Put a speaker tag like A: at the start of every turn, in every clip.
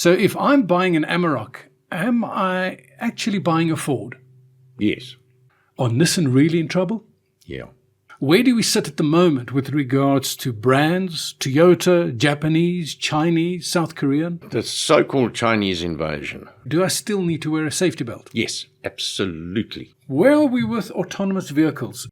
A: So if I'm buying an Amarok, am I actually buying a Ford?
B: Yes.
A: Are Nissan really in trouble?
B: Yeah.
A: Where do we sit at the moment with regards to brands, Toyota, Japanese, Chinese, South Korean?
B: The so-called Chinese invasion.
A: Do I still need to wear a safety belt?
B: Yes, absolutely.
A: Where are we with autonomous vehicles?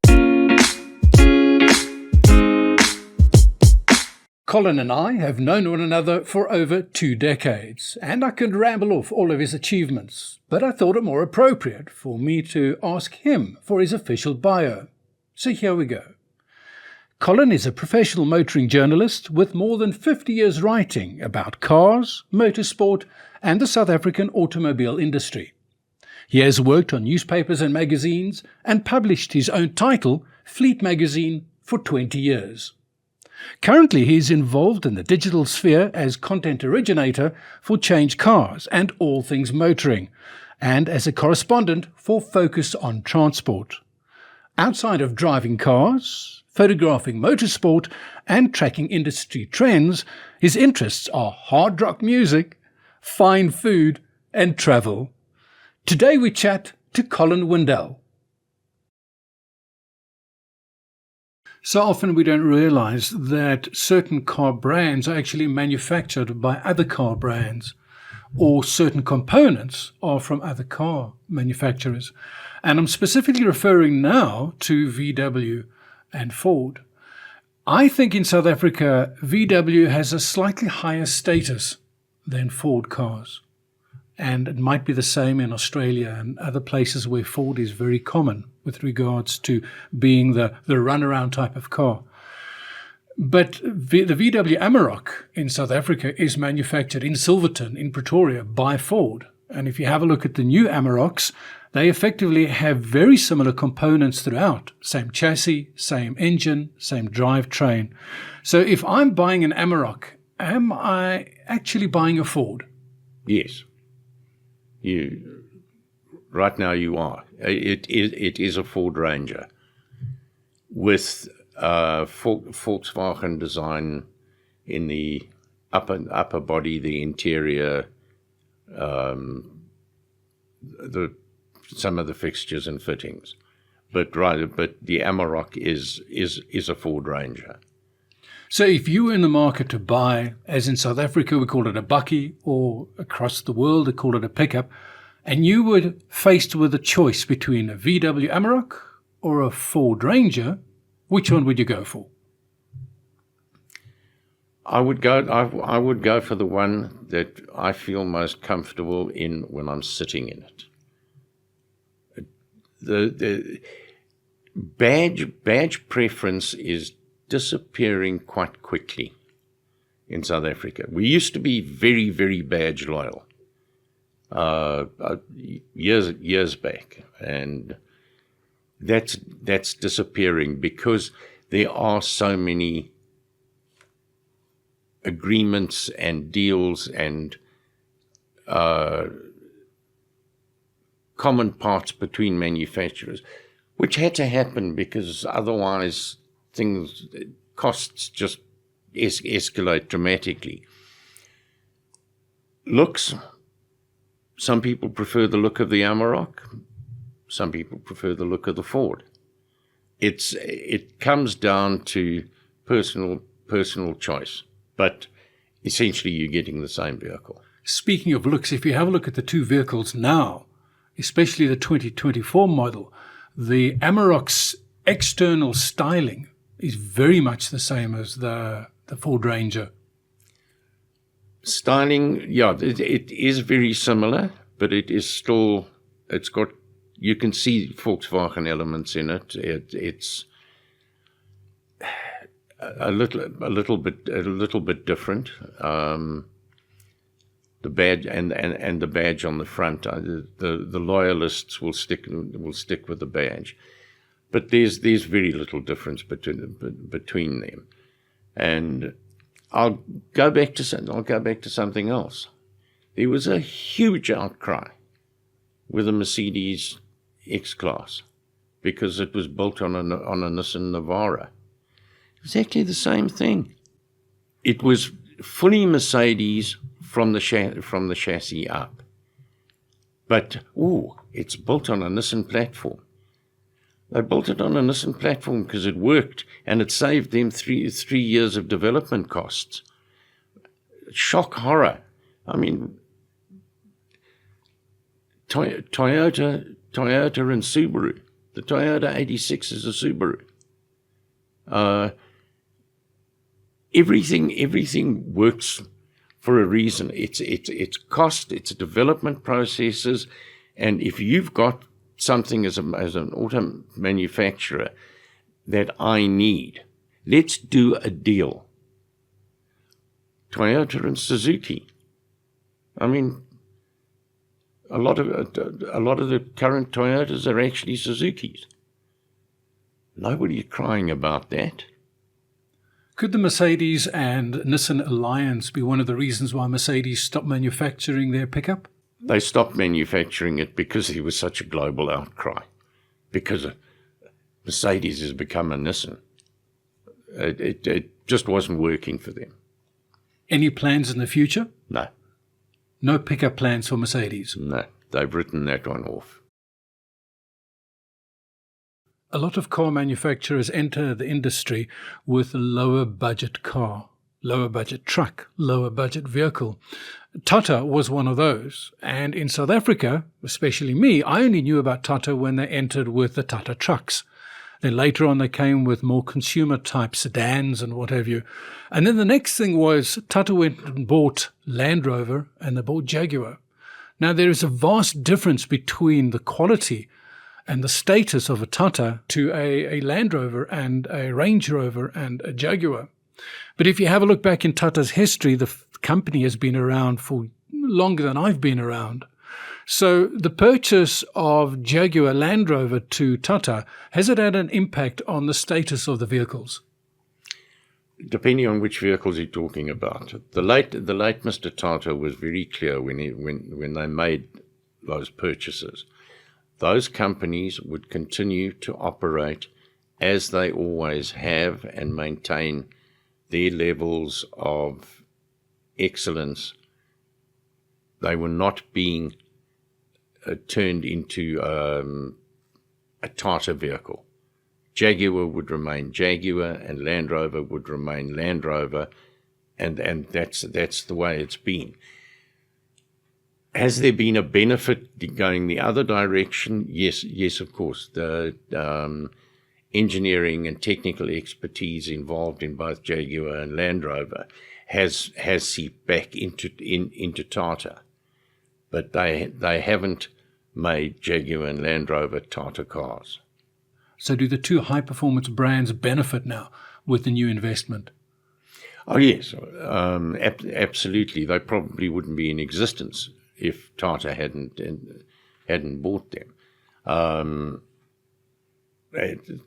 A: Colin and I have known one another for over 2 decades, and I could ramble off all of his achievements, but I thought it more appropriate for me to ask him for his official bio. So here we go. Colin is a professional motoring journalist with more than 50 years writing about cars, motorsport, and the South African automobile industry. He has worked on newspapers and magazines and published his own title, Fleet Magazine, for 20 years. Currently, he is involved in the digital sphere as content originator for Change Cars and All Things Motoring, and as a correspondent for Focus on Transport. Outside of driving cars, photographing motorsport, and tracking industry trends, his interests are hard rock music, fine food, and travel. Today we chat to Colin Windell. So often we don't realize that certain car brands are actually manufactured by other car brands, or certain components are from other car manufacturers. And I'm specifically referring now to VW and Ford. I think in South Africa, VW has a slightly higher status than Ford cars. And it might be the same in Australia and other places where Ford is very common with regards to being the runaround type of car. But the VW Amarok in South Africa is manufactured in Silverton, in Pretoria, by Ford. And if you have a look at the new Amaroks, they effectively have very similar components throughout. Same chassis, same engine, same drivetrain. So if I'm buying an Amarok, am I actually buying a Ford?
B: Yes. Right now you are. It is a Ford Ranger with Volkswagen design in the upper body, the interior, some of the fixtures and fittings. But the Amarok is a Ford Ranger.
A: So if you were in the market to buy, as in South Africa we call it a bakkie, or across the world they call it a pickup, and you were faced with a choice between a VW Amarok or a Ford Ranger, which one would you go for?
B: I would go for the one that I feel most comfortable in when I'm sitting in it. The badge preference is disappearing quite quickly in South Africa. We used to be very, very badge loyal years back, and that's disappearing because there are so many agreements and deals and common parts between manufacturers, which had to happen because otherwise costs just escalate dramatically. Looks, some people prefer the look of the Amarok, some people prefer the look of the Ford. It comes down to personal choice, but essentially you're getting the same vehicle.
A: Speaking of looks, if you have a look at the two vehicles now, especially the 2024 model, the Amarok's external styling is very much the same as the Ford Ranger.
B: Styling, yeah, it is very similar, but it's got, you can see Volkswagen elements in it. It's a little bit different. The badge and the badge on the front, the loyalists will stick with the badge, but there's very little difference between them. And I'll go back to something else. There was a huge outcry with the Mercedes X-Class because it was built on a Nissan Navara. Exactly the same thing. It was fully Mercedes, from the chassis up. But, it's built on a Nissan platform. They built it on a Nissan platform because it worked, and it saved them three years of development costs. Shock horror. I mean, Toyota and Subaru. The Toyota 86 is a Subaru. Everything works for a reason. It's cost, it's development processes, and if you've got something as an auto manufacturer that I need, let's do a deal. Toyota and Suzuki. I mean, a lot of the current Toyotas are actually Suzukis. Nobody's crying about that.
A: Could the Mercedes and Nissan alliance be one of the reasons why Mercedes stopped manufacturing their pickup?
B: They stopped manufacturing it because there was such a global outcry. Because Mercedes has become a Nissan. It just wasn't working for them.
A: Any plans in the future?
B: No.
A: No pickup plans for Mercedes?
B: No, they've written that one off.
A: A lot of car manufacturers enter the industry with a lower budget car, lower budget truck, lower budget vehicle. Tata was one of those. And in South Africa, especially me, I only knew about Tata when they entered with the Tata trucks. Then later on they came with more consumer type sedans and what have you. And then the next thing was Tata went and bought Land Rover and they bought Jaguar. Now there is a vast difference between the quality and the status of a Tata to a Land Rover and a Range Rover and a Jaguar. But if you have a look back in Tata's history, the company has been around for longer than I've been around. So the purchase of Jaguar Land Rover to Tata, has it had an impact on the status of the vehicles?
B: Depending on which vehicles you're talking about. The late Mr. Tata was very clear when they made those purchases. Those companies would continue to operate as they always have and maintain their levels of excellence. They were not being turned into a Tata vehicle. Jaguar would remain Jaguar and Land Rover would remain Land Rover, and that's the way it's been. Has there been a benefit going the other direction? Yes, of course. The engineering and technical expertise involved in both Jaguar and Land Rover has seeped back into Tata, but they haven't made Jaguar and Land Rover Tata cars.
A: So do the two high-performance brands benefit now with the new investment?
B: Oh, yes, absolutely. They probably wouldn't be in existence if Tata hadn't bought them.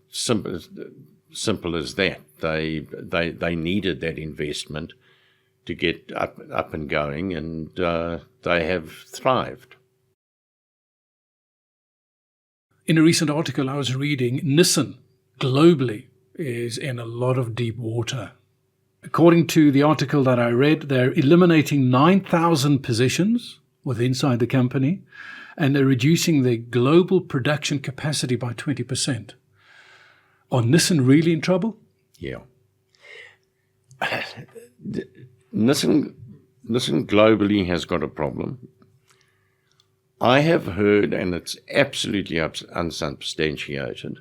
B: Simple as that. They needed that investment to get up and going, and they have thrived.
A: In a recent article I was reading, Nissan globally is in a lot of deep water. According to the article that I read, they're eliminating 9,000 positions inside the company, and they're reducing their global production capacity by 20%. Are Nissan really in trouble?
B: Yeah. Nissan globally has got a problem. I have heard, and it's absolutely unsubstantiated,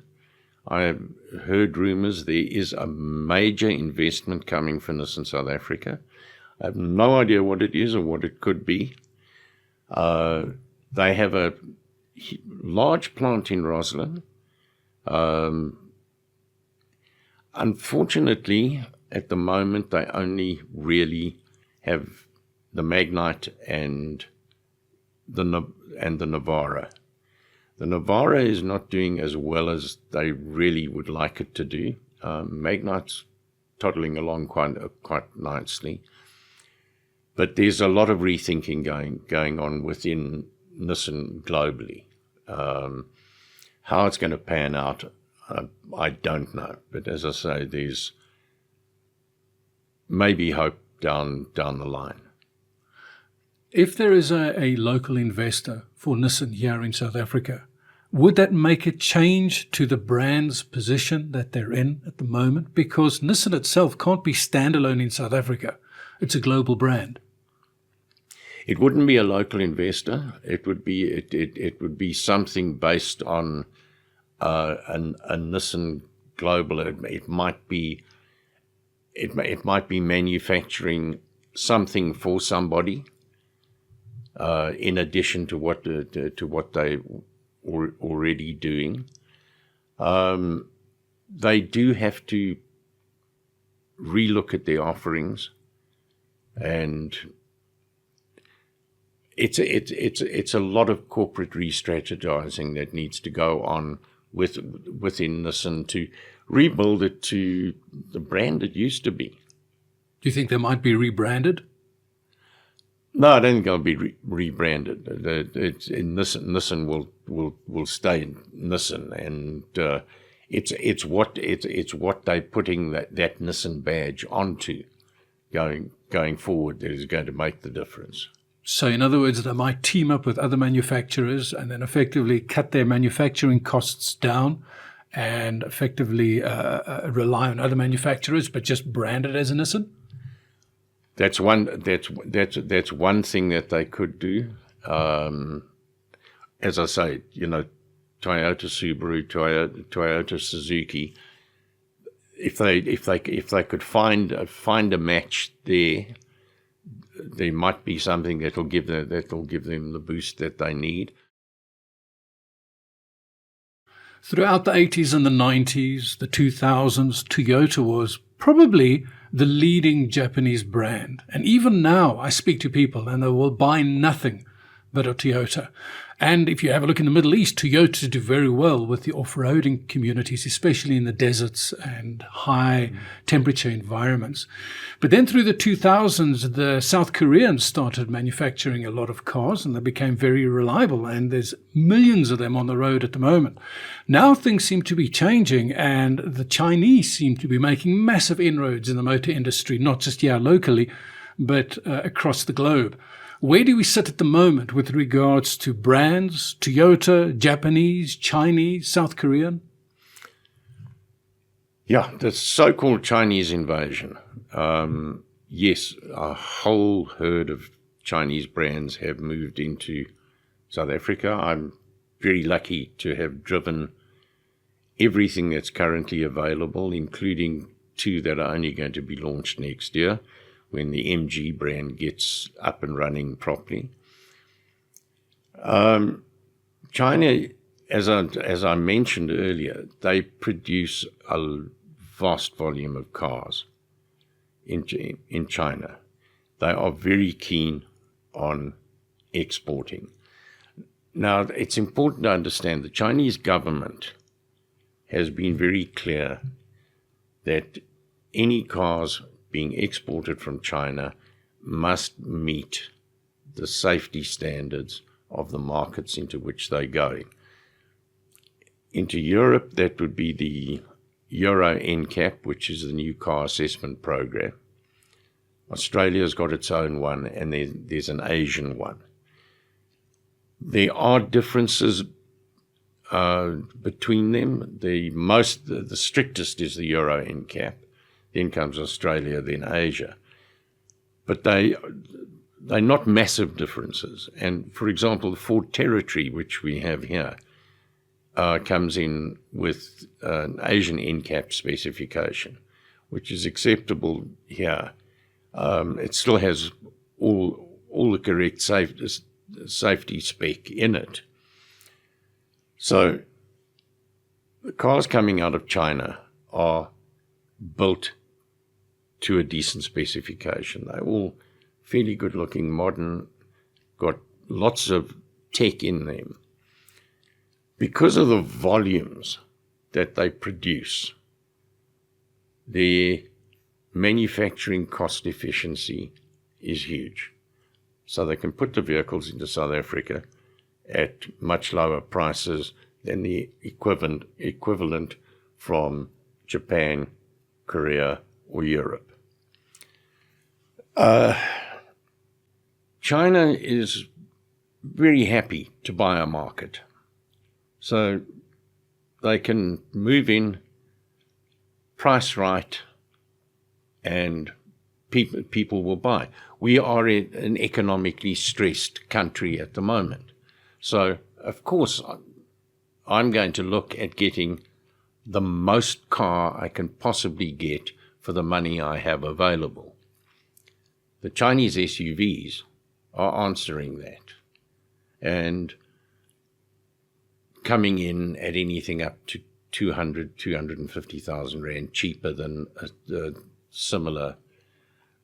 B: I have heard rumors there is a major investment coming for Nissan South Africa. I have no idea what it is or what it could be. They have a large plant in Roslyn. Unfortunately, at the moment, they only really have the Magnite and the Navara. The Navara is not doing as well as they really would like it to do. Magnite's toddling along quite nicely. But there's a lot of rethinking going on within Nissan globally. How it's going to pan out, I don't know. But as I say, there's maybe hope down the line.
A: If there is a local investor for Nissan here in South Africa, would that make a change to the brand's position that they're in at the moment? Because Nissan itself can't be standalone in South Africa. It's a global brand.
B: It wouldn't be a local investor. It would be something based on a Nissan global. It might be manufacturing something for somebody in addition to what they already doing. They do have to relook at their offerings, and it's a lot of corporate re-strategizing that needs to go on within Nissan to rebuild it to the brand it used to be.
A: Do you think they might be rebranded?
B: No, I don't think they'll be rebranded. Nissan will stay Nissan, and it's what they're putting that Nissan badge onto going forward that is going to make the difference.
A: So, in other words, they might team up with other manufacturers and then effectively cut their manufacturing costs down, and effectively rely on other manufacturers, but just brand it as a Nissan.
B: That's one thing that they could do. As I say, Toyota, Subaru, Toyota, Suzuki. If they could find a match there might be something that'll give them the boost that they need.
A: Throughout the 80s and the 90s, the 2000s, Toyota was probably the leading Japanese brand. And even now, I speak to people and they will buy nothing but a Toyota. And if you have a look in the Middle East, Toyotas do very well with the off-roading communities, especially in the deserts and high temperature environments. But then through the 2000s, the South Koreans started manufacturing a lot of cars and they became very reliable. And there's millions of them on the road at the moment. Now things seem to be changing, and the Chinese seem to be making massive inroads in the motor industry, not just here locally, but across the globe. Where do we sit at the moment with regards to brands, Toyota, Japanese, Chinese, South Korean?
B: Yeah, the so-called Chinese invasion. Yes, a whole herd of Chinese brands have moved into South Africa. I'm very lucky to have driven everything that's currently available, including two that are only going to be launched next year, when the MG brand gets up and running properly. China, as I mentioned earlier, they produce a vast volume of cars in China. They are very keen on exporting. Now, it's important to understand the Chinese government has been very clear that any cars being exported from China must meet the safety standards of the markets into which they go. Into Europe, that would be the Euro NCAP, which is the new car assessment program. Australia's got its own one, and there's an Asian one. There are differences between them. The strictest is the Euro NCAP. Then comes Australia, then Asia. But they're not massive differences. And, for example, the Ford Territory, which we have here, comes in with an Asian NCAP specification, which is acceptable here. It still has all the correct safety spec in it. So the cars coming out of China are built to a decent specification. They're all fairly good-looking, modern, got lots of tech in them. Because of the volumes that they produce, their manufacturing cost efficiency is huge. So they can put the vehicles into South Africa at much lower prices than the equivalent from Japan, Korea, or Europe. China is very happy to buy a market. So they can move in, price right, and people will buy. We are in an economically stressed country at the moment. So, of course, I'm going to look at getting the most car I can possibly get for the money I have available. The Chinese SUVs are answering that and coming in at anything up to 250,000 Rand cheaper than a similar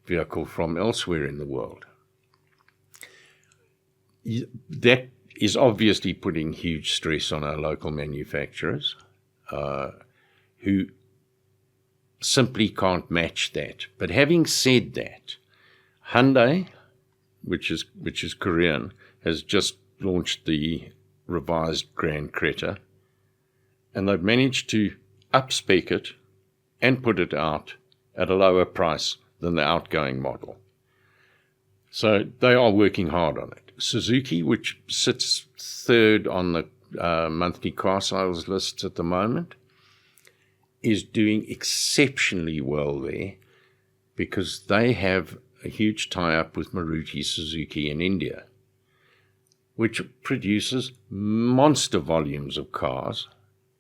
B: vehicle from elsewhere in the world. That is obviously putting huge stress on our local manufacturers, who simply can't match that. But having said that, Hyundai, which is Korean, has just launched the revised Grand Creta, and they've managed to up-spec it and put it out at a lower price than the outgoing model. So they are working hard on it. Suzuki, which sits third on the monthly car sales lists at the moment, is doing exceptionally well there because they have a huge tie-up with Maruti Suzuki in India, which produces monster volumes of cars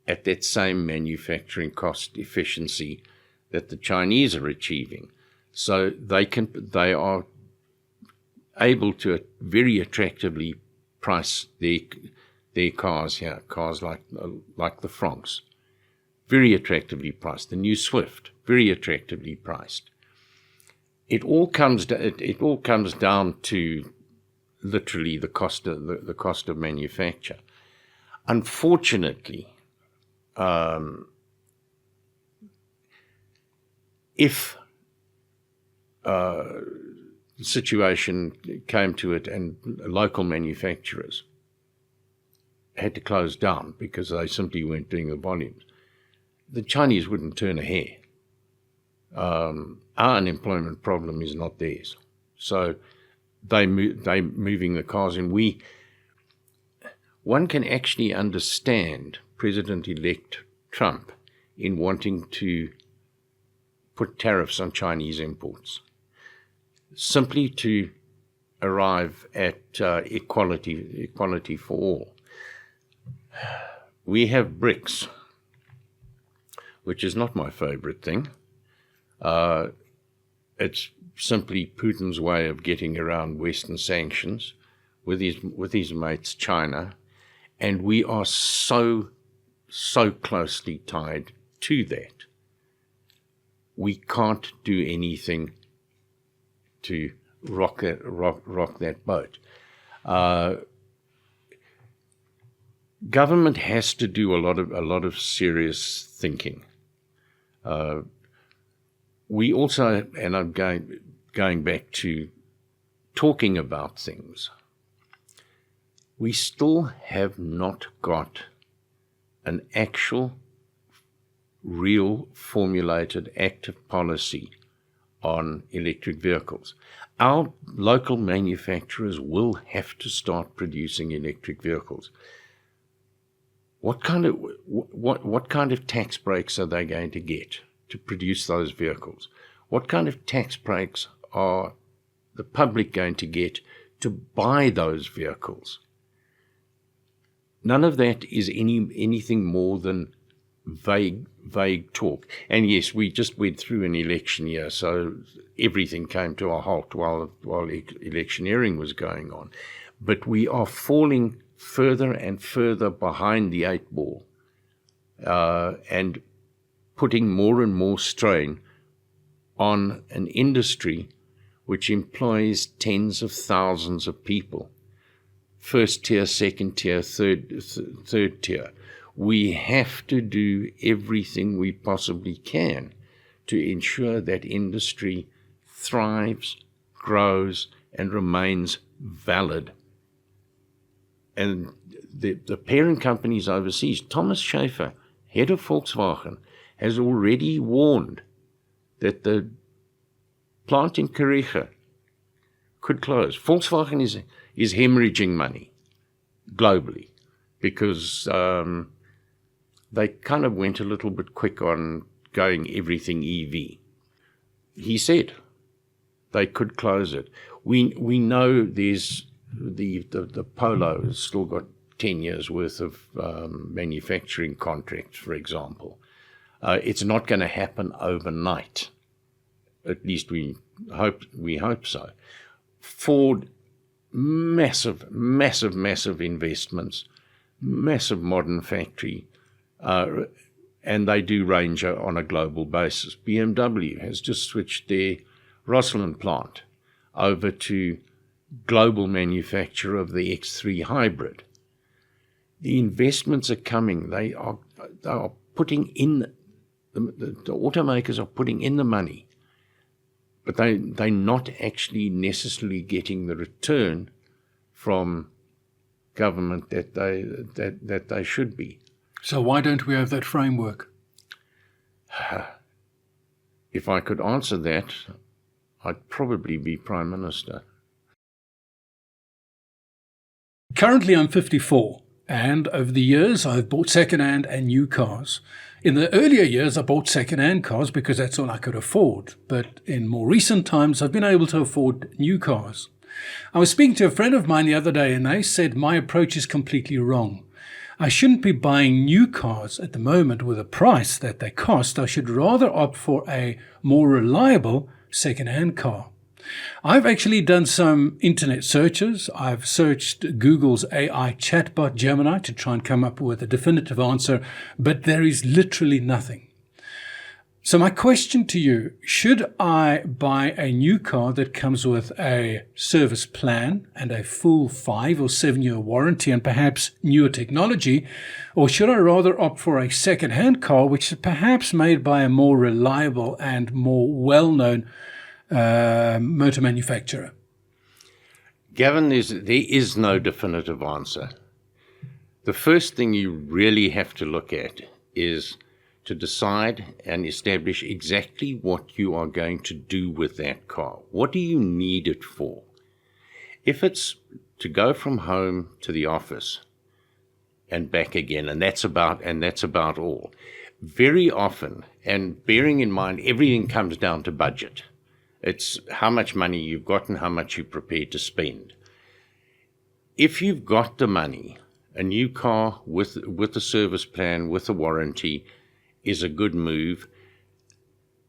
B: at that same manufacturing cost efficiency that the Chinese are achieving. So they are able to very attractively price their cars here, cars like the Francs, very attractively priced. The new Swift, very attractively priced. It all comes down to literally the cost of manufacture. Unfortunately, if the situation came to it and local manufacturers had to close down because they simply weren't doing the volumes, the Chinese wouldn't turn a hair. Our unemployment problem is not theirs. So they're moving the cars in. One can actually understand President-elect Trump in wanting to put tariffs on Chinese imports, simply to arrive at equality for all. We have BRICS, which is not my favorite thing. It's simply Putin's way of getting around Western sanctions with his mates China, and we are so closely tied to that. We can't do anything to rock that boat. Government has to do a lot of serious thinking. We also, and I'm going back to talking about things, we still have not got an actual, real, formulated, active policy on electric vehicles. Our local manufacturers will have to start producing electric vehicles. What kind of tax breaks are they going to get to produce those vehicles? What kind of tax breaks are the public going to get to buy those vehicles? None of that is anything more than vague talk. And yes, we just went through an election year, so everything came to a halt while electioneering was going on. But we are falling further and further behind the eight ball, and putting more and more strain on an industry which employs tens of thousands of people. First tier, second tier, third tier. We have to do everything we possibly can to ensure that industry thrives, grows, and remains valid. And the parent companies overseas, Thomas Schaefer, head of Volkswagen, has already warned that the plant in Kariega could close. Volkswagen is hemorrhaging money globally because they kind of went a little bit quick on going everything EV. He said they could close it. We know there's the Polo has still got 10 years worth of manufacturing contracts, for example. It's not going to happen overnight. At least we hope so. Ford, massive investments, massive modern factory, and they do Ranger on a global basis. BMW has just switched their Rosslyn plant over to global manufacture of the X3 hybrid. The investments are coming. They are putting in, the automakers are putting in the money, but they're not actually necessarily getting the return from government that they should be.
A: So why don't we have that framework?
B: If I could answer that, I'd probably be Prime Minister.
A: Currently I'm 54, and over the years I've bought second-hand and new cars. In the earlier years I bought second-hand cars because that's all I could afford, but in more recent times I've been able to afford new cars. I was speaking to a friend of mine the other day and they said my approach is completely wrong. I shouldn't be buying new cars at the moment with a price that they cost. I should rather opt for a more reliable second-hand car. I've actually done some internet searches. I've searched Google's AI chatbot Gemini to try and come up with a definitive answer, but there is literally nothing. So my question to you, should I buy a new car that comes with a service plan and a full 5 or 7 year warranty and perhaps newer technology, or should I rather opt for a second-hand car which is perhaps made by a more reliable and more well-known motor manufacturer?
B: Gavin, there is no definitive answer. The first thing you really have to look at is to decide and establish exactly what you are going to do with that car. What do you need it for? If it's to go from home to the office and back again, and that's about all. Very often, and bearing in mind everything comes down to budget. It's how much money you've got and how much you're prepared to spend. If you've got the money, a new car with a service plan, with a warranty, is a good move,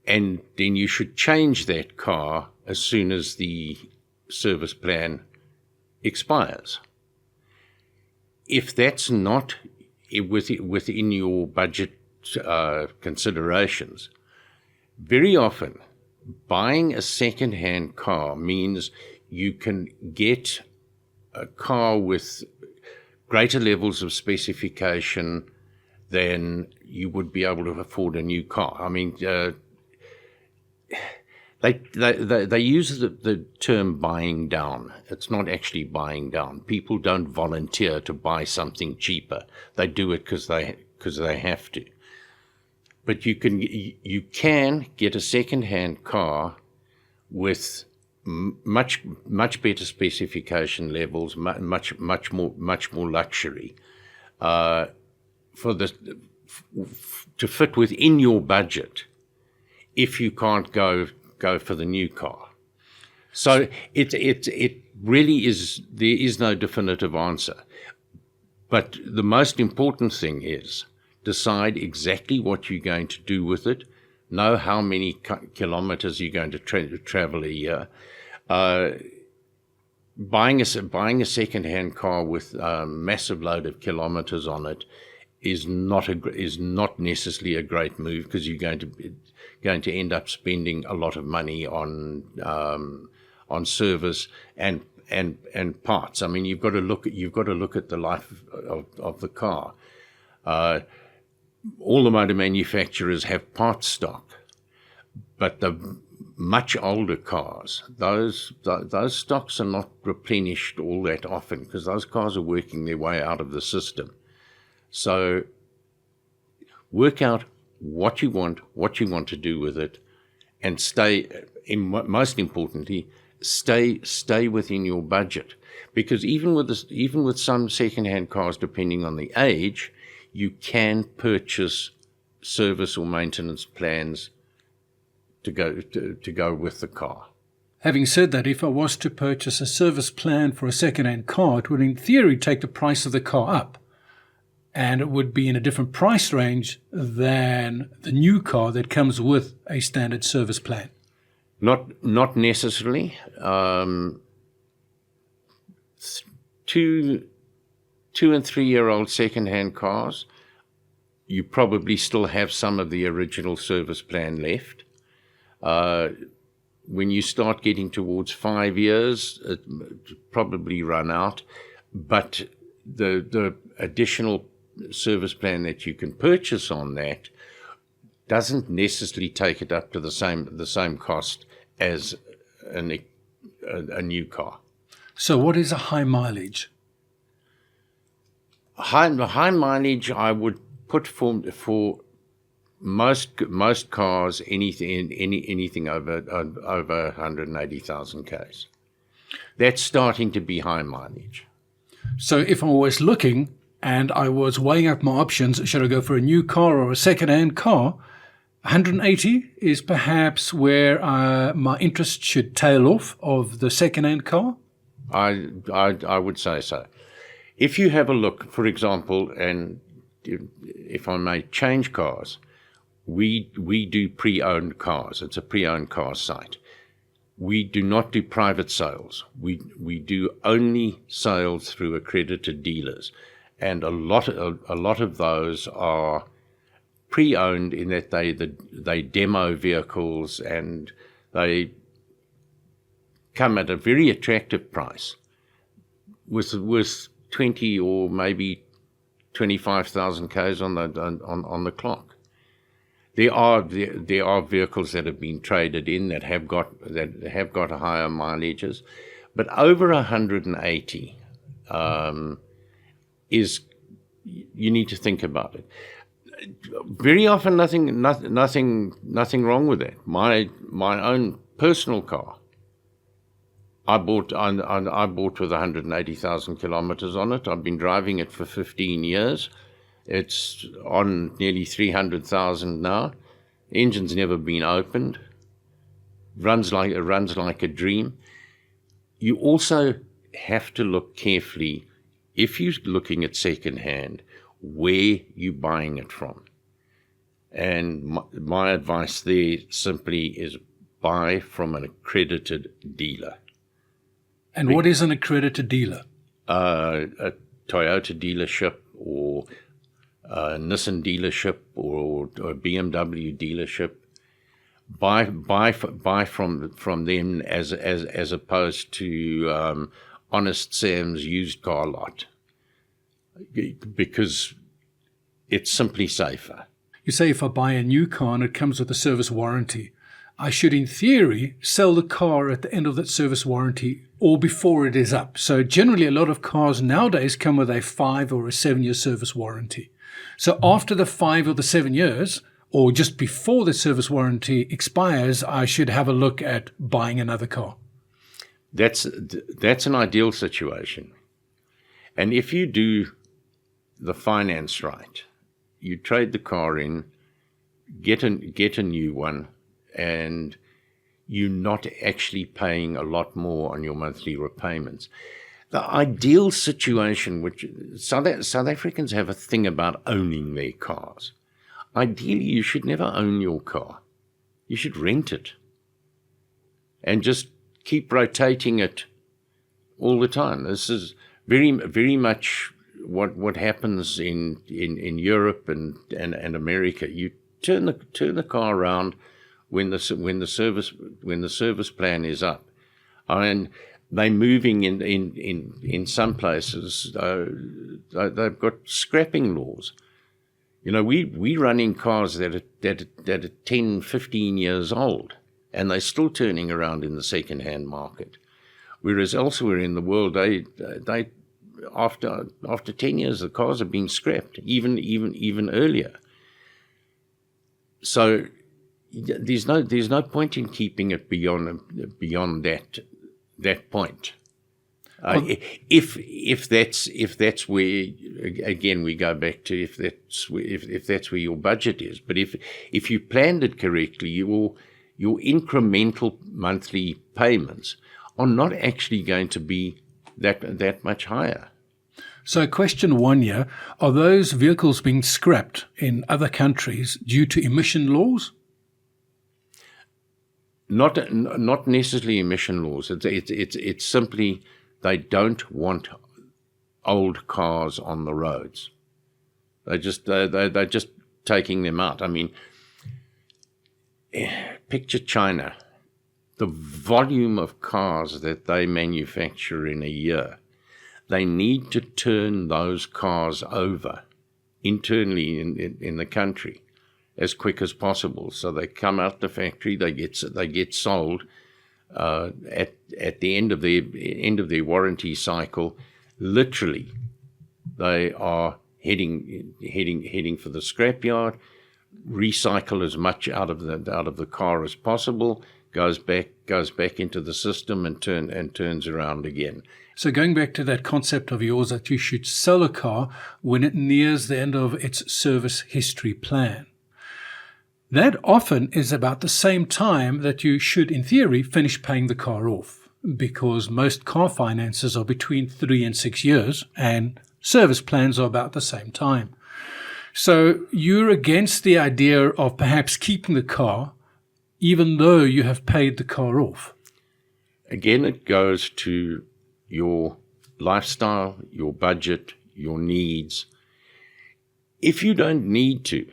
B: and then you should change that car as soon as the service plan expires. If that's not within your budget considerations, very often buying a second-hand car means you can get a car with greater levels of specification than you would be able to afford a new car. I mean, they use the term buying down. It's not actually buying down. People don't volunteer to buy something cheaper. They do it because they have to. But you can get a second-hand car with much better specification levels, much more luxury, to fit within your budget if you can't go for the new car. So it really is, there is no definitive answer. But the most important thing is decide exactly what you're going to do with it, know how many kilometers you're going to travel a year. Buying a second-hand car with a massive load of kilometers on it is not necessarily a great move, because you're going to end up spending a lot of money on service and parts. I mean, you've got to look at the life of the car. All the motor manufacturers have parts stock, but the much older cars, those stocks are not replenished all that often, because those cars are working their way out of the system. So work out what you want to do with it, and most importantly, stay within your budget, because even with some second-hand cars, depending on the age, you can purchase service or maintenance plans to go with the car.
A: Having said that, if I was to purchase a service plan for a second-hand car, it would in theory take the price of the car up, and it would be in a different price range than the new car that comes with a standard service plan.
B: Not necessarily. 2 and 3 year old second-hand cars, you probably still have some of the original service plan left. When you start getting towards 5 years, it probably run out. But the additional service plan that you can purchase on that doesn't necessarily take it up to the same cost as a new car.
A: So what is a high mileage?
B: High mileage, I would put for most cars anything over 180,000 k's. That's starting to be high mileage.
A: So if I was looking and I was weighing up my options, should I go for a new car or a second-hand car? 180 is perhaps where my interest should tail off of the second-hand car?
B: I would say so. If you have a look, for example, and if I may change cars, we do pre-owned cars. It's a pre-owned car site. We do not do private sales. We do only sales through accredited dealers, and a lot of those are pre-owned in that they demo vehicles and they come at a very attractive price with 20 or maybe 25,000 k's on the clock. There are vehicles that have been traded in that have got higher mileages, but over 180 is, you need to think about it. Very often, nothing wrong with that. My own personal car, I bought with 180,000 kilometers on it. I've been driving it for 15 years. It's on nearly 300,000 now. The engine's never been opened. Runs like a dream. You also have to look carefully, if you're looking at second-hand, where you're buying it from. And my advice there simply is buy from an accredited dealer.
A: And what is an accredited dealer?
B: A Toyota dealership or a Nissan dealership or a BMW dealership. Buy from them as opposed to Honest Sam's used car lot, because it's simply safer.
A: You say if I buy a new car and it comes with a service warranty, I should, in theory, sell the car at the end of that service warranty or before it is up. So generally, a lot of cars nowadays come with a 5 or a 7-year service warranty. So after the 5 or the 7 years, or just before the service warranty expires, I should have a look at buying another car.
B: That's an ideal situation. And if you do the finance right, you trade the car in, get a new one, and you're not actually paying a lot more on your monthly repayments. The ideal situation, which South Africans have a thing about owning their cars. Ideally, you should never own your car. You should rent it and just keep rotating it all the time. This is very, very much what happens in Europe and America. You turn the car around when the service plan is up. And they're moving in some places. They've got scrapping laws. You know, we running cars that are 10, 15 years old, and they're still turning around in the second-hand market. Whereas elsewhere in the world, they after 10 years, the cars have been scrapped, even earlier. So there's no point in keeping it beyond that point. If that's where, again, we go back to if that's where your budget is. But if you planned it correctly, your incremental monthly payments are not actually going to be that much higher.
A: So question one here, are those vehicles being scrapped in other countries due to emission laws?
B: Not necessarily emission laws. It's simply they don't want old cars on the roads. They're just taking them out. I mean, picture China. The volume of cars that they manufacture in a year, they need to turn those cars over internally in the country as quick as possible. So they come out the factory, they get sold at the end of their warranty cycle. Literally, they are heading for the scrapyard, recycle as much out of the car as possible, goes back into the system and turns around again.
A: So going back to that concept of yours that you should sell a car when it nears the end of its service history plan. That often is about the same time that you should, in theory, finish paying the car off, because most car finances are between 3 and 6 years and service plans are about the same time. So you're against the idea of perhaps keeping the car even though you have paid the car off.
B: Again, it goes to your lifestyle, your budget, your needs. If you don't need to,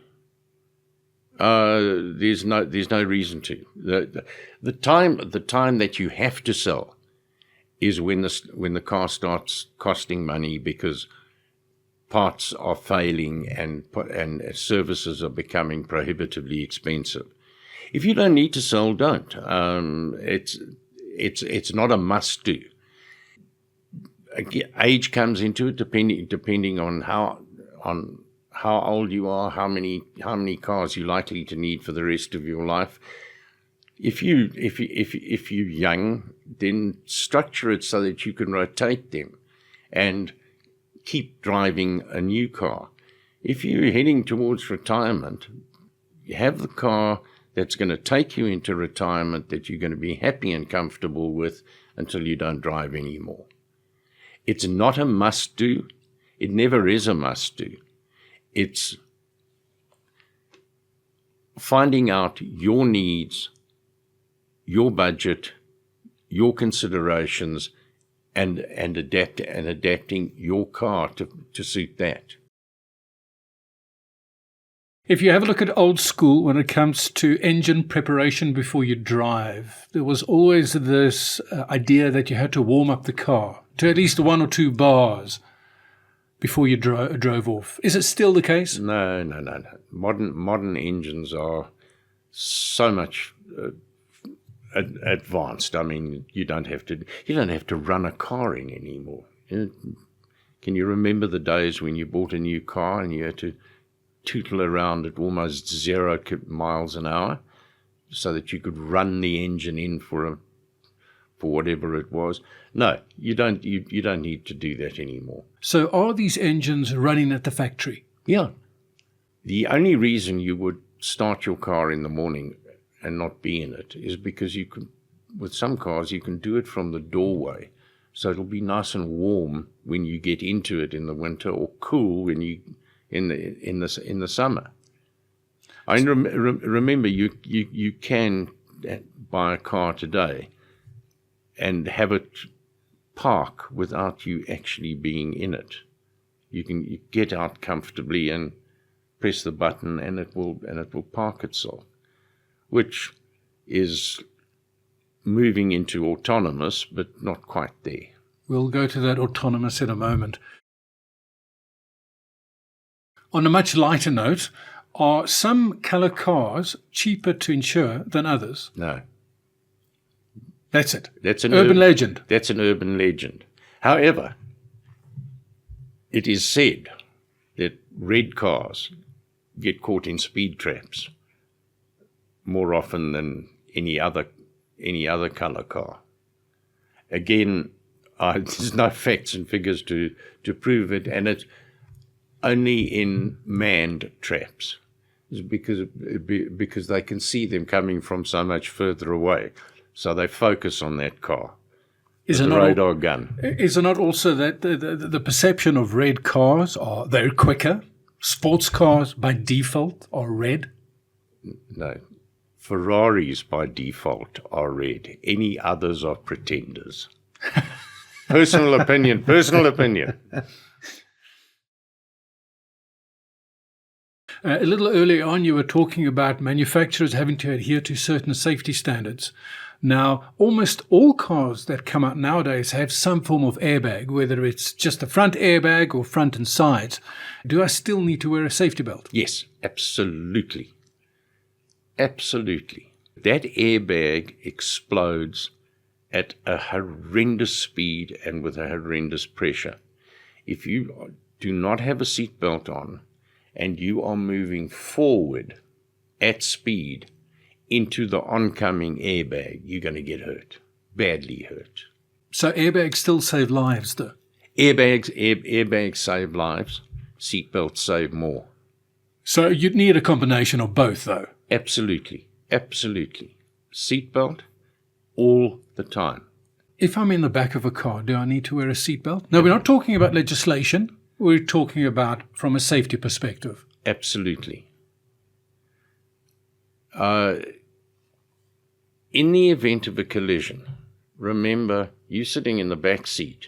B: there's no reason to. The time that you have to sell is when the car starts costing money because parts are failing and services are becoming prohibitively expensive. If you don't need to sell, don't. It's not a must do. Age comes into it depending on how old you are, how many cars you're likely to need for the rest of your life. If you're young, then structure it so that you can rotate them and keep driving a new car. If you're heading towards retirement, you have the car that's going to take you into retirement that you're going to be happy and comfortable with until you don't drive anymore. It's not a must-do. It never is a must-do. It's finding out your needs, your budget, your considerations, and adapting your car to suit that.
A: If you have a look at old school when it comes to engine preparation before you drive, there was always this idea that you had to warm up the car to at least 1 or 2 bars before you drove off. Is it still the case?
B: No. Modern engines are so much advanced. I mean, you don't have to run a car in anymore. Can you remember the days when you bought a new car and you had to tootle around at almost 0 miles an hour so that you could run the engine in for whatever it was? No, you don't need to do that anymore.
A: So are these engines running at the factory?
B: Yeah. The only reason you would start your car in the morning and not be in it is because you can, with some cars, you can do it from the doorway. So it'll be nice and warm when you get into it in the winter, or cool when you in the summer. I remember you can buy a car today and have it park without you actually being in it. You get out comfortably and press the button, and it will park itself, which is moving into autonomous, but not quite there.
A: We'll go to that autonomous in a moment. On a much lighter note, are some colour cars cheaper to insure than others?
B: No.
A: That's it.
B: That's an
A: urban legend.
B: That's an urban legend. However, it is said that red cars get caught in speed traps more often than any other colour car. Again, there's no facts and figures to prove it, and it's only in manned traps. It's because they can see them coming from so much further away, so they focus on that car. Is it a radar gun?
A: Is it not also that the perception of red cars are they're quicker? Sports cars by default are red?
B: No. Ferraris by default are red. Any others are pretenders. Personal opinion.
A: A little earlier on, you were talking about manufacturers having to adhere to certain safety standards. Now, almost all cars that come out nowadays have some form of airbag, whether it's just the front airbag or front and sides. Do I still need to wear a safety belt?
B: Yes, absolutely. Absolutely. That airbag explodes at a horrendous speed and with a horrendous pressure. If you do not have a seatbelt on and you are moving forward at speed into the oncoming airbag, you're going to get hurt, badly hurt.
A: So airbags still save lives, though?
B: Airbags save lives. Seatbelts save more.
A: So you'd need a combination of both, though?
B: Absolutely. Seatbelt all the time.
A: If I'm in the back of a car, do I need to wear a seatbelt? No, we're not talking about legislation. We're talking about from a safety perspective.
B: Absolutely. In the event of a collision, remember, you're sitting in the back seat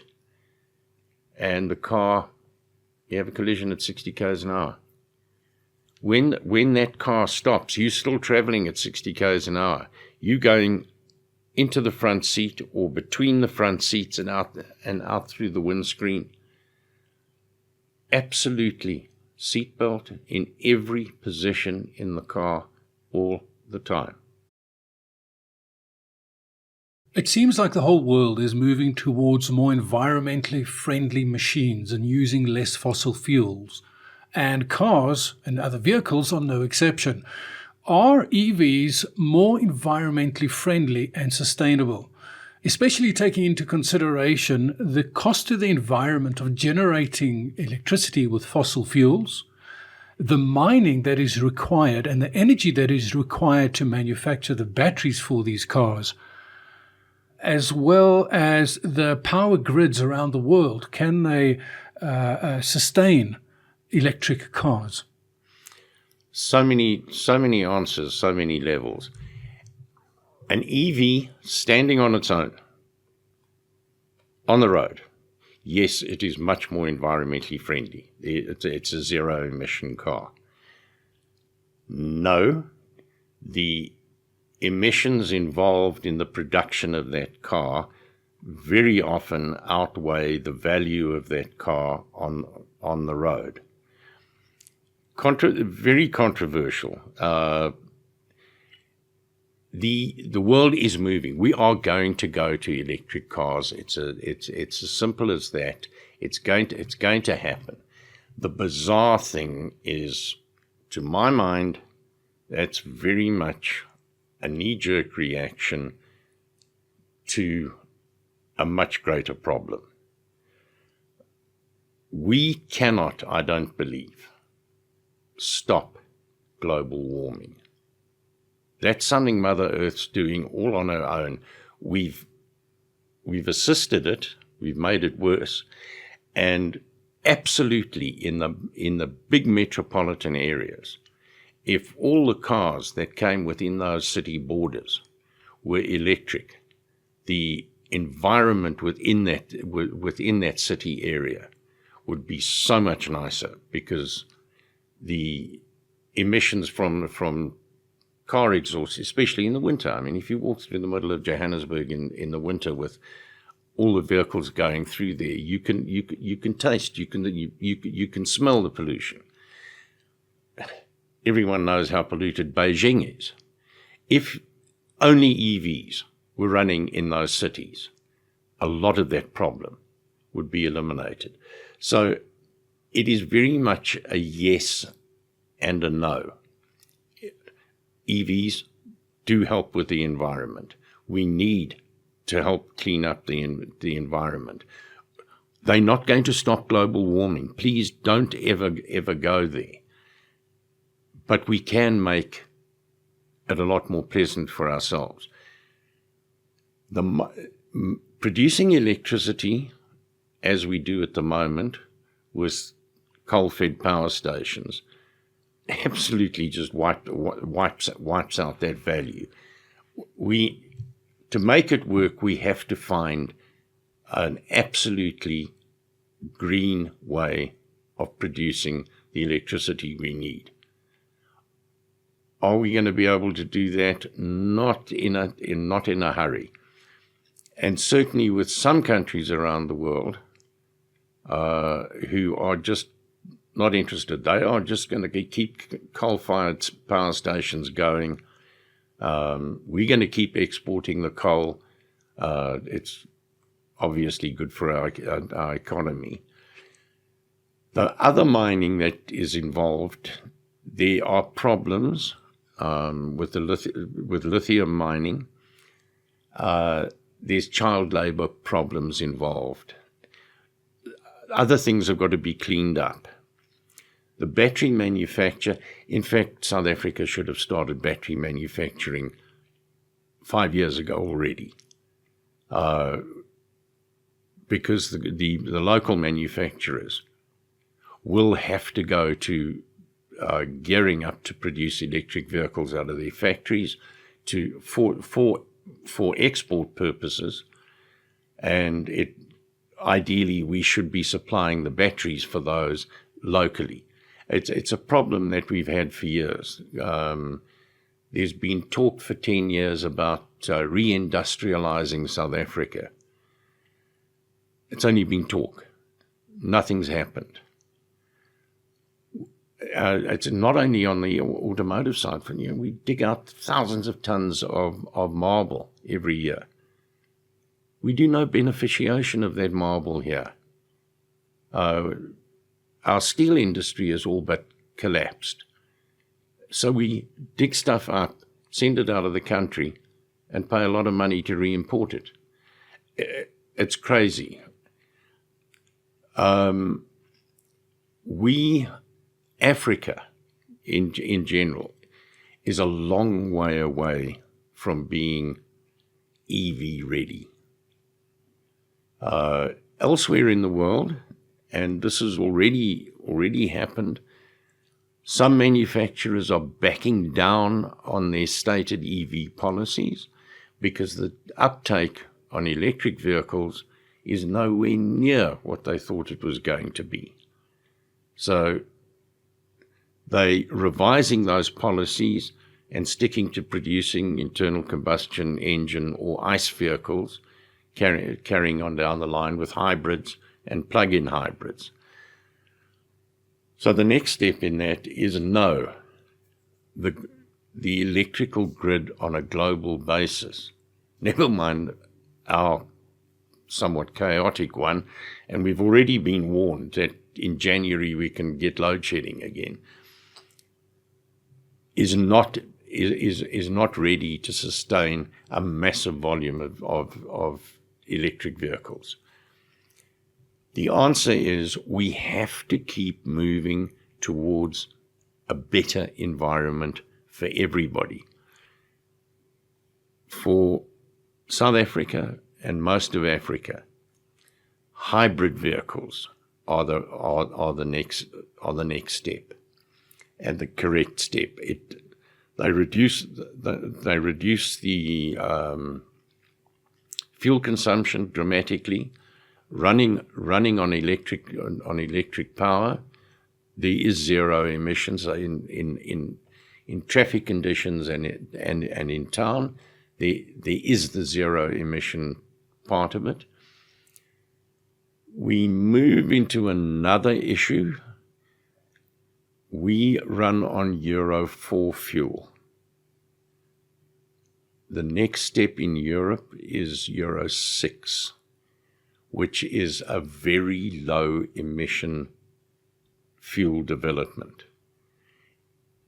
B: and the car, you have a collision at 60 k's an hour. When that car stops, you're still traveling at 60 k's an hour. You're going into the front seat or between the front seats and out through the windscreen. Absolutely. Seatbelt in every position in the car all the time.
A: It seems like the whole world is moving towards more environmentally friendly machines and using less fossil fuels. And cars and other vehicles are no exception. Are EVs more environmentally friendly and sustainable, especially taking into consideration the cost to the environment of generating electricity with fossil fuels, the mining that is required and the energy that is required to manufacture the batteries for these cars, as well as the power grids around the world? Can they sustain electric cars?
B: So many answers, so many levels. An EV standing on its own, on the road, yes, it is much more environmentally friendly. It's a zero-emission car. No, the emissions involved in the production of that car very often outweigh the value of that car on the road. Very controversial. The world is moving. We are going to go to electric cars. It's as simple as that. It's going to happen. The bizarre thing is, to my mind, that's very much a knee-jerk reaction to a much greater problem. We cannot, I don't believe, stop global warming. That's something Mother Earth's doing all on her own. We've assisted it, we've made it worse, and absolutely in the big metropolitan areas, if all the cars that came within those city borders were electric, the environment within that city area would be so much nicer, because the emissions from car exhaust, especially in the winter. I mean, if you walk through the middle of Johannesburg in the winter with all the vehicles going through there, you can taste, you can smell the pollution. Everyone knows how polluted Beijing is. If only EVs were running in those cities, a lot of that problem would be eliminated. So it is very much a yes and a no. EVs do help with the environment. We need to help clean up the environment. They're not going to stop global warming. Please don't ever go there. But we can make it a lot more pleasant for ourselves. Producing electricity, as we do at the moment, with coal-fed power stations, absolutely just wipes out that value. To make it work, we have to find an absolutely green way of producing the electricity we need. Are we going to be able to do that? Not in a hurry. And certainly with some countries around the world who are just not interested. They are just going to keep coal-fired power stations going. We're going to keep exporting the coal. It's obviously good for our economy. The other mining that is involved, there are problems with lithium mining. There's child labor problems involved. Other things have got to be cleaned up. The battery manufacture, in fact, South Africa should have started battery manufacturing 5 years ago already, because the local manufacturers will have to go to gearing up to produce electric vehicles out of their factories for export purposes, and ideally we should be supplying the batteries for those locally. It's a problem that we've had for years. There's been talk for 10 years about reindustrializing South Africa. It's only been talk. Nothing's happened. It's not only on the automotive side. We dig out thousands of tons of marble every year. We do no beneficiation of that marble here. Our steel industry is all but collapsed. So we dig stuff up, send it out of the country, and pay a lot of money to re-import it. It's crazy. Africa, in general, is a long way away from being EV ready. Elsewhere in the world, and this has already happened, some manufacturers are backing down on their stated EV policies because the uptake on electric vehicles is nowhere near what they thought it was going to be. So they're revising those policies and sticking to producing internal combustion engine or ICE vehicles, carrying on down the line with hybrids and plug-in hybrids. So the next step in that is the electrical grid on a global basis. Never mind our somewhat chaotic one, and we've already been warned that in January we can get load shedding again, is not ready to sustain a massive volume of electric vehicles. The answer is we have to keep moving towards a better environment for everybody. For South Africa and most of Africa, hybrid vehicles are the next step, and the correct step. They reduce the fuel consumption dramatically. Running on electric power, there is zero emissions in traffic conditions and in town. There is the zero emission part of it. We move into another issue. We run on Euro 4 fuel. The next step in Europe is Euro 6. Which is a very low emission fuel development.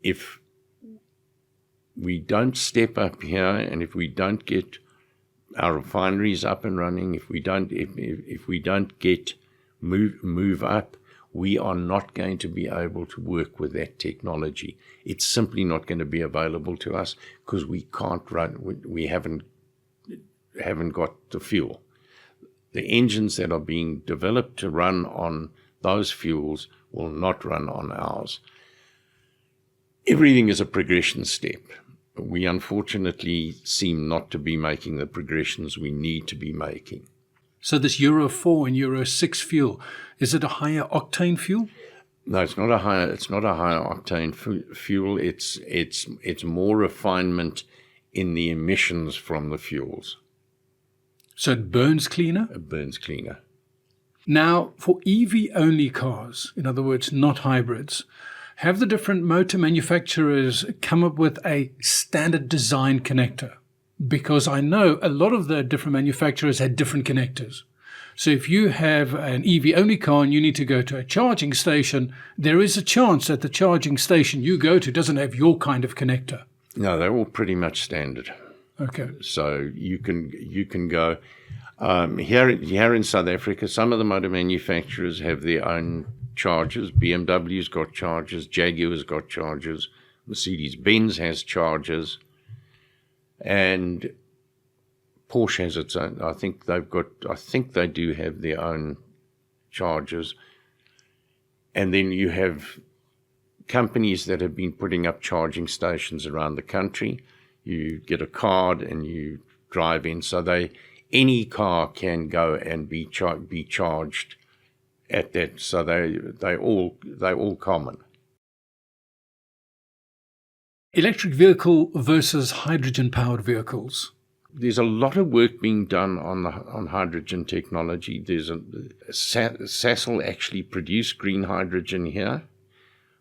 B: If we don't step up here, and if we don't get our refineries up and running, if we don't get move up, we are not going to be able to work with that technology. It's simply not going to be available to us because we can't run. We haven't got the fuel. The engines that are being developed to run on those fuels will not run on ours. Everything is a progression step. We unfortunately seem not to be making the progressions we need to be making.
A: So this Euro 4 and Euro 6 fuel, is it a higher octane fuel?
B: No, it's not a higher octane fuel. It's more refinement in the emissions from the fuels.
A: So it burns cleaner?
B: It burns cleaner.
A: Now, for EV-only cars, in other words, not hybrids, have the different motor manufacturers come up with a standard design connector? Because I know a lot of the different manufacturers had different connectors. So if you have an EV-only car and you need to go to a charging station, there is a chance that the charging station you go to doesn't have your kind of connector.
B: No, they're all pretty much standard.
A: Okay.
B: So you can go here in South Africa. Some of the motor manufacturers have their own chargers. BMW's got chargers. Jaguar's got chargers. Mercedes-Benz has chargers, and Porsche has its own. I think they do have their own chargers, and then you have companies that have been putting up charging stations around the country. You get a card and you drive in. So any car can go and be charged at that. So they're all common.
A: Electric vehicle versus hydrogen-powered vehicles.
B: There's a lot of work being done on hydrogen technology. Sasol actually produced green hydrogen here.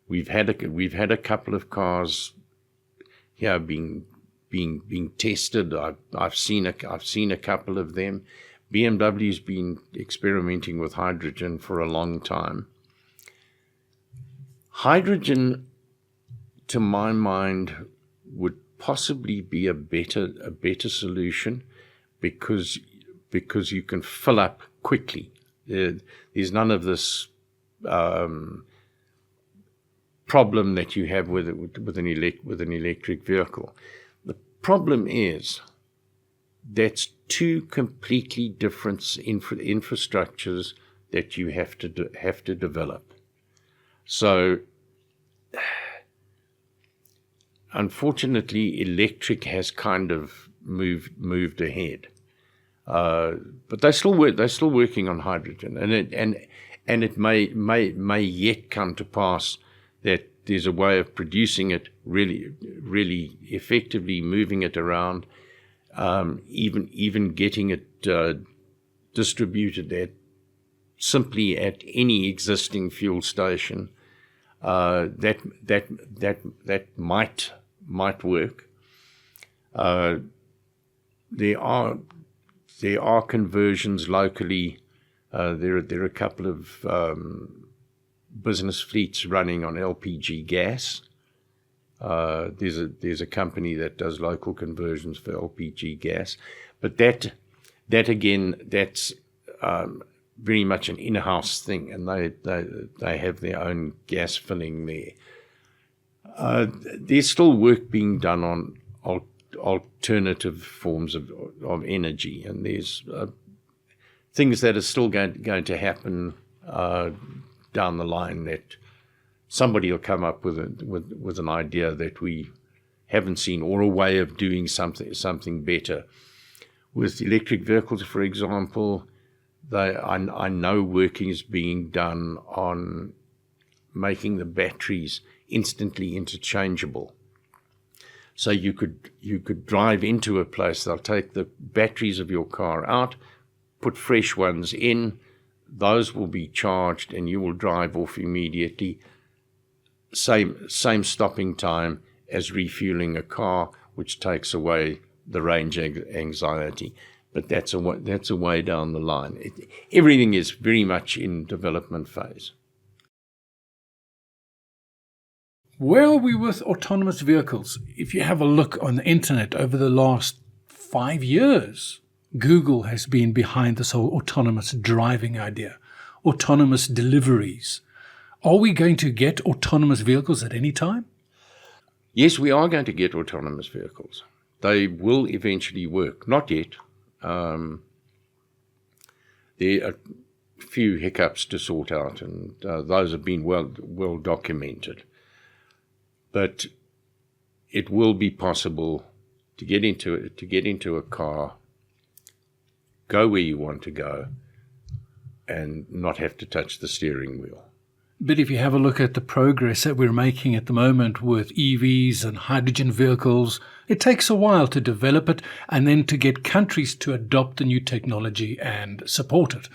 B: We've had a couple of cars here being tested. I've seen a couple of them. BMW's been experimenting with hydrogen for a long time. Hydrogen, to my mind, would possibly be a better solution because you can fill up quickly. There's none of this problem that you have with an electric vehicle. The problem is that's two completely different infrastructures that you have to develop. So unfortunately, electric has kind of moved ahead, but they're still working on hydrogen, and it may yet come to pass that there's a way of producing it really effectively, moving it around, even getting it distributed simply at any existing fuel station. That might work. There are conversions locally. There are a couple of business fleets running on LPG gas. There's a company that does local conversions for LPG gas, but that again, that's very much an in-house thing, and they have their own gas filling there. There's still work being done on alternative forms of energy, and there's things that are still going to happen down the line, that somebody will come up with an idea that we haven't seen, or a way of doing something better. With electric vehicles, for example, I know work is being done on making the batteries instantly interchangeable. So you could drive into a place, they'll take the batteries of your car out, put fresh ones in, those will be charged, and you will drive off immediately. Same stopping time as refueling a car, which takes away the range anxiety. But that's a way down the line. Everything is very much in development phase.
A: Where are we with autonomous vehicles? If you have a look on the internet over the last 5 years, Google has been behind this whole autonomous driving idea, autonomous deliveries. Are we going to get autonomous vehicles at any time?
B: Yes, we are going to get autonomous vehicles. They will eventually work. Not yet. There are a few hiccups to sort out, and those have been well documented. But it will be possible to get into a car, go where you want to go, and not have to touch the steering wheel.
A: But if you have a look at the progress that we're making at the moment with EVs and hydrogen vehicles, it takes a while to develop it and then to get countries to adopt the new technology and support it.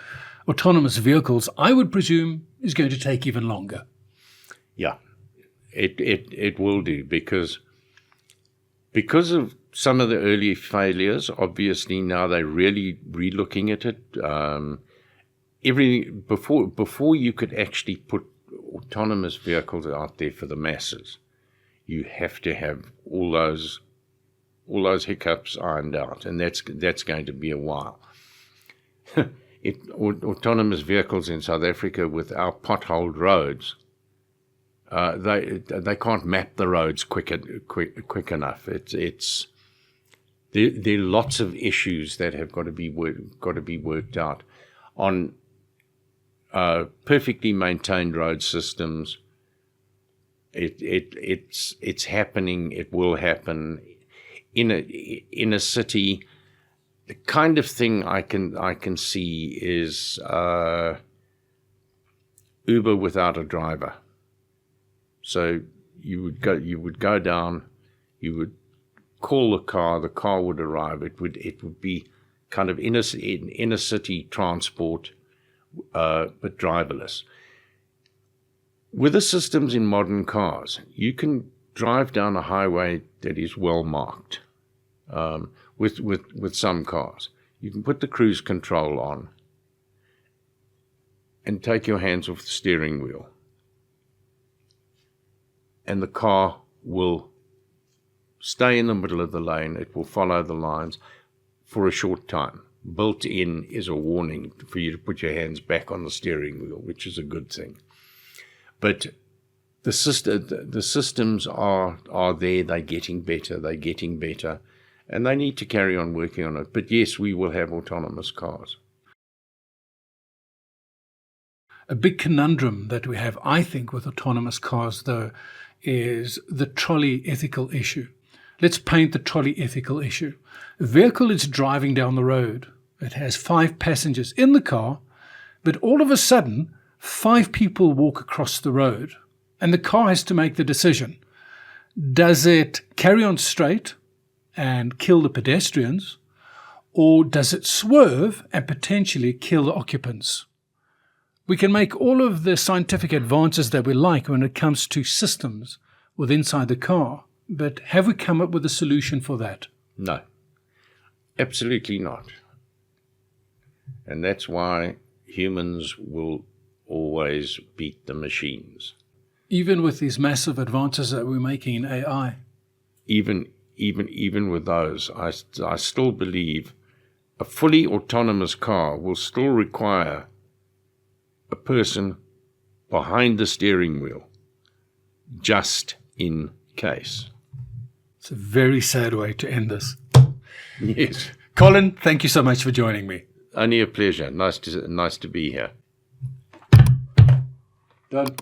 A: Autonomous vehicles, I would presume, is going to take even longer.
B: Yeah, it will do because of some of the early failures. Obviously, now they're really re-looking at it. Everything before you could actually put autonomous vehicles out there for the masses, you have to have all those hiccups ironed out, and that's going to be a while. Autonomous vehicles in South Africa with our potholed roads, they can't map the roads quick enough. There are lots of issues that have got to be worked out on perfectly maintained road systems. It's happening. It will happen in a city. The kind of thing I can see is Uber without a driver. So you would go down, you would call the car would arrive. It would be kind of inner city transport, but driverless. With the systems in modern cars, you can drive down a highway that is well marked. With some cars, you can put the cruise control on and take your hands off the steering wheel, and the car will stay in the middle of the lane. It will follow the lines for a short time. Built in is a warning for you to put your hands back on the steering wheel, which is a good thing. But the systems are there. They're getting better. And they need to carry on working on it. But yes, we will have autonomous cars.
A: A big conundrum that we have, I think, with autonomous cars, though, is the trolley ethical issue. Let's paint the trolley ethical issue. A vehicle is driving down the road. It has 5 passengers in the car, but all of a sudden, 5 people walk across the road, and the car has to make the decision. Does it carry on straight and kill the pedestrians, or does it swerve and potentially kill the occupants? We can make all of the scientific advances that we like when it comes to systems with inside the car, but have we come up with a solution for that?
B: No, absolutely not. And that's why humans will always beat the machines.
A: Even with these massive advances that we're making in AI?
B: Even with those, I still believe a fully autonomous car will still require a person behind the steering wheel, just in case.
A: It's a very sad way to end this.
B: Yes.
A: Colin, thank you so much for joining me.
B: Only a pleasure. Nice to be here.
A: Done.